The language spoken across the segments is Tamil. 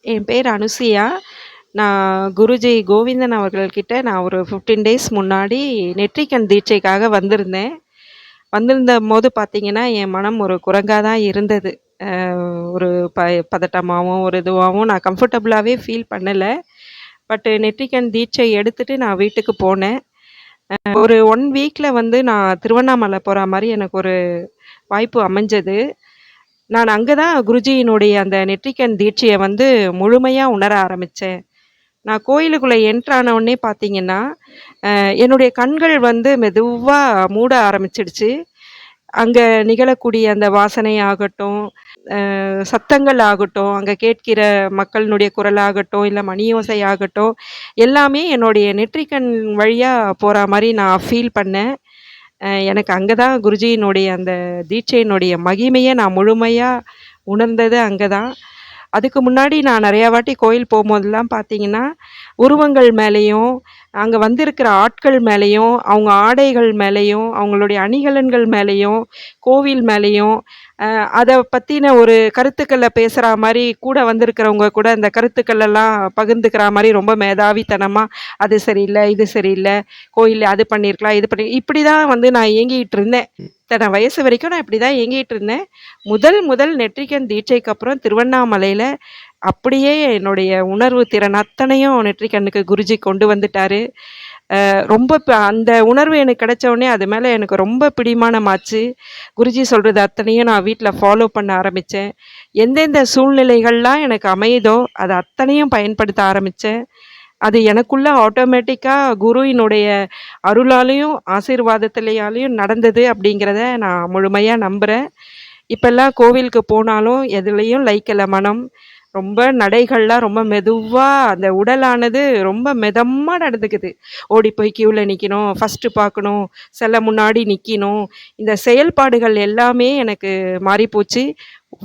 என் பேர் அனுசுயா. நான் குருஜி கோவிந்தன் அவர்கள்கிட்ட நான் ஒரு 15 டேஸ் முன்னாடி நெற்றிக்கண் தீட்சைக்காக வந்திருந்தேன். வந்திருந்தபோது பார்த்தீங்கன்னா, என் மனம் ஒரு குரங்கா தான் இருந்தது. அ ஒரு ப பதட்டமாவும், ஒரு இதுவாவும் நான் கம்ஃபர்டபுளாவே ஃபீல் பண்ணல. நெற்றிக்கண் தீட்சை எடுத்துட்டு நான் வீட்டுக்கு போனேன். ஒரு 1 வீக்ல வந்து நான் திருவண்ணாமலை போற மாரி எனக்கு ஒரு வாய்ப்பு அமைஞ்சது. நான் அங்க தான் குருஜியினுடைய அந்த நெற்றிக்கண் தீட்சைய வந்து முழுமையா உணர ஆரம்பிச்சேன். நான் கோயிலுக்குள்ள என்டர் ஆன உடனே பார்த்தீங்கன்னா, என்னுடைய கண்கள் வந்து மெதுவா மூட ஆரம்பிச்சிடுச்சு. அங்க நிகழக்கூடிய அந்த வாசனை ஆகட்டும், சத்தங்கள் ஆகட்டும், அங்க கேட்கிற மக்களினுடைய குரலாகட்டும், இல்ல மணியோசை ஆகட்டும், எல்லாமே என்னுடைய நெற்றிக்கண் வழியா போறா மாரி நான் ஃபீல் பண்ணேன். எனக்கு அங்க தான் குருஜியினுடைய அந்த தீட்சையினுடைய மகிமைய நான் முழுமையா உணர்ந்தது அங்க தான். அதுக்கு முன்னாடி நான் நெறையா வாட்டி கோயில் போம்போதெல்லாம் பார்த்தீங்கன்னா, உருவங்கள் மேலயும், அங்க வந்திருக்கிற ஆட்கள் மேலயும், அவங்க ஆடைகள் மேலயும், அவங்களுடைய அணிகலன்கள் மேலயும், கோவில் மேலயும், அத பத்தின ஒரு கருத்துக்கள பேசுறா மாரி, கூட வந்திருக்கிறவங்க கூட அந்த கருத்துக்கள் எல்லாம் பகிர்ந்துக்கிறா மாரி ரொம்ப மேதாவித்தனமா, அது சரியில்ல, இது சரியில்ல, கோயில்ல அது பண்ணியிருக்கலாம், இது பண்ணி இப்படிதான் வந்து நான் இயங்கிட்டு இருந்தேன். இத்தன வயசு வரைக்கும் நான் இப்படிதான் இயங்கிட்டு இருந்தேன். முதல் முதல் நெற்றிக்கண் தீட்சைக்கு அப்புறம் திருவண்ணாமலையில அப்படியே என்னுடைய உணர்வு திறன் அத்தனையும் நெற்றிக்கண்ணுக்கு குருஜி கொண்டு வந்துட்டாரு. ரொம்ப அந்த உணர்வு எனக்கு கிடைச்ச உடனே அது மேல எனக்கு ரொம்ப பிடிமானமாச்சு. குருஜி சொல்றது அத்தனையும் நான் வீட்ல ஃபாலோ பண்ண ஆரம்பிச்சேன். எந்தெந்த சூழ்நிலைகள்லாம் எனக்கு அமையுதோ, அத அத்தனையும் பயன்படுத்த ஆரம்பிச்சேன். அது எனக்குள்ள ஆட்டோமேட்டிக்கா குருவினுடைய அருளாலயும், ஆசீர்வாதத்திலயாலயும் நடந்தது அப்படிங்கிறத நான் முழுமையா நம்புறேன். இப்பல்லாம் கோவிலுக்கு போனாலும் எதுலயும் லயிக்கல மனம். ரொம்ப நடைகள்லாம் ரொம்ப மெதுவா அந்த உடலானது ரொம்ப மெதமா நடந்துக்குது. ஓடி போய் கியூல நிக்கணும், ஃபர்ஸ்ட்டு பார்க்கணும், செல்ல முன்னாடி நிக்கணும். இந்த செயல்பாடுகள் எல்லாமே எனக்கு மாறிப்போச்சு.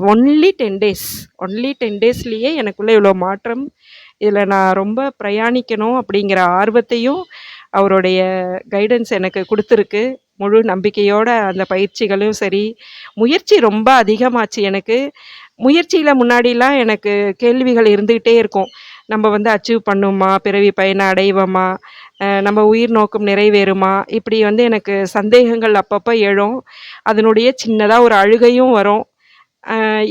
Only 10 days. ஒன்லி 10 டேஸ்லயே எனக்குள்ள இவ்வளோ மாற்றம். இதில நான் ரொம்ப பிரயாணிக்கணும் அப்படிங்கிற ஆர்வத்தையும், அவருடைய கைடன்ஸ் எனக்கு குடுத்துருக்கு. முழு நம்பிக்கையோட அந்த பயிற்சிகளும் சரி, முயற்சி ரொம்ப அதிகமாச்சு எனக்கு. முயற்சியில முன்னாடிலாம் எனக்கு கேள்விகள் இருந்துகிட்டே இருக்கும். நம்ம வந்து அச்சீவ் பண்ணுவோமா? பிறவி பயன அடைவோமா? நம்ம உயிர் நோக்கம் நிறைவேறுமா? இப்படி வந்து எனக்கு சந்தேகங்கள் அப்பப்ப எழும். அதனுடைய சின்னதா ஒரு அழுகையும் வரும்.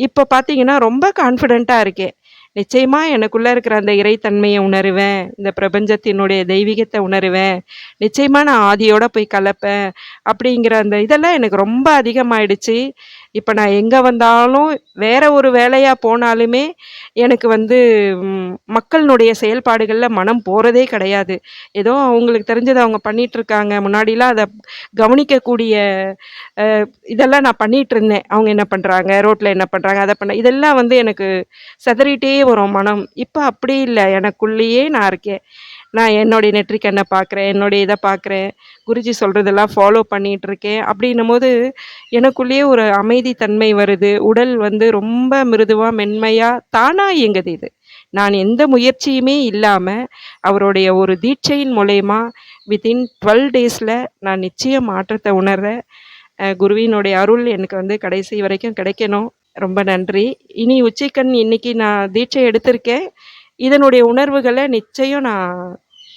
இப்ப பார்த்தீங்கன்னா, ரொம்ப கான்ஃபிடென்ட்டா இருக்கேன். நிச்சயமா எனக்குள்ள இருக்கிற அந்த இறைத்தன்மைய உணருவேன். இந்த பிரபஞ்சத்தினுடைய தெய்வீகத்த உணருவேன். நிச்சயமா நான் ஆதியோட போய் கலப்பேன். அப்படிங்கிற அந்த இதெல்லாம் எனக்கு ரொம்ப அதிகமாயிடுச்சு. இப்ப நான் எங்க வந்தாலும், வேற ஒரு வேலையா போனாலுமே, எனக்கு வந்து மக்களினுடைய செயல்பாடுகள்ல மனம் போறதே கிடையாது. ஏதோ அவங்களுக்கு தெரிஞ்சத அவங்க பண்ணிட்டுருக்காங்க. முன்னாடிலாம் அத கவனிக்கக்கூடிய இதெல்லாம் நான் பண்ணிட்டுருந்தேன். அவங்க என்ன பண்றாங்க? ரோட்ல என்ன பண்றாங்க? அத பண்ண இதெல்லாம் வந்து எனக்கு சிதறிட்டே வரும் மனம். இப்ப அப்படி இல்ல. எனக்குள்ளேயே நான் இருக்கேன். நான் என்னுடைய நெற்றிக்கண்ண பார்க்குறேன். என்னுடைய இத பார்க்குறேன். குருஜி சொல்றதெல்லாம் ஃபாலோ பண்ணிட்டுருக்கேன். அப்படின்னும்போது, எனக்குள்ளேயே ஒரு அமைதி தன்மை வருது. உடல் வந்து ரொம்ப மிருதுவா, மென்மையா, தானா இயங்குது இது. நான் எந்த முயற்சியுமே இல்லாம, அவருடைய ஒரு தீட்சையின் மூலியமா வித்தின் 12 டேஸ்ல நான் நிச்சயம் மாற்றத்த உணர்றேன். குருவினுடைய அருள் எனக்கு வந்து கடைசி வரைக்கும் கிடைக்கணும். ரொம்ப நன்றி. இனி உச்சிக்கண் இன்னைக்கு நான் தீட்சை எடுத்திருக்கேன். இதனுடைய உணர்வுகள நிச்சயம் நான்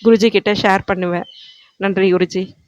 குருஜி கிட்ட ஷேர் பண்ணுவேன். நன்றி குருஜி.